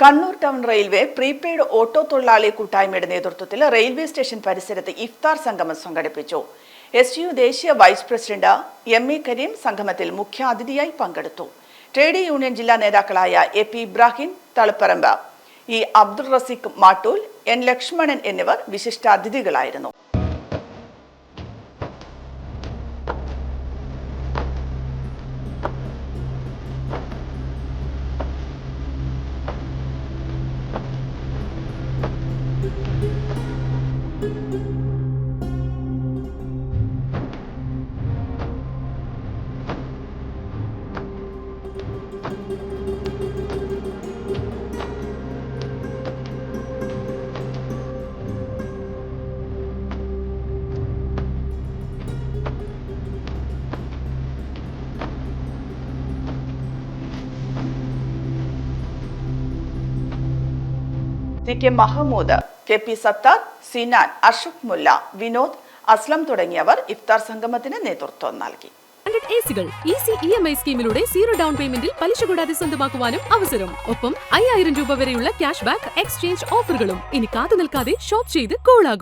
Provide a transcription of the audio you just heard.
Kannur town railway prepaid auto തൊഴിലാളി കൂട്ടായ്മയുടെ നേതൃത്വത്തിൽ റെയിൽവേ സ്റ്റേഷൻ പരിസരത്ത് ഇഫ്താർ സംഗമം സംഘടിപ്പിച്ചു. STU ദേശീയ വൈസ് പ്രസിഡന്റ് ME കരീം സംഗമത്തിൽ മുഖ്യാതിഥിയായി പങ്കെടുത്തു. ട്രേഡ് യൂണിയൻ ജില്ലാ നേതാക്കളായ AP ഇബ്രാഹിം തളിപ്പറമ്പ്, അബ്ദുൾ റസീഖ് മാട്ടൂൽ, N ലക്ഷ്മണൻ എന്നിവർ വിശിഷ്ടാതിഥികളായിരുന്നു. CK മഹമ്മൂദ്, KP സത്താർ, സിനാൻ, അഷ്റഫ് മുല്ല, വിനോദ്, അസ്ലം തുടങ്ങിയവർ ഇഫ്താർ സംഗമത്തിന് നേതൃത്വം നൽകി. AC-കൾ ഈസി EMI സ്കീമിലൂടെ 0 ഡൗൺ പേയ്മെന്റിൽ പലിശ കൂടാതെ സ്വന്തമാക്കുവാനും അവസരം. ഒപ്പം 5000 രൂപ വരെയുള്ള ക്യാഷ് ബാക്ക് എക്സ്ചേഞ്ച് ഓഫറുകളും. ഇനി കാത്തു നിൽക്കാതെ ഷോപ്പ് ചെയ്ത് കൂളാകും.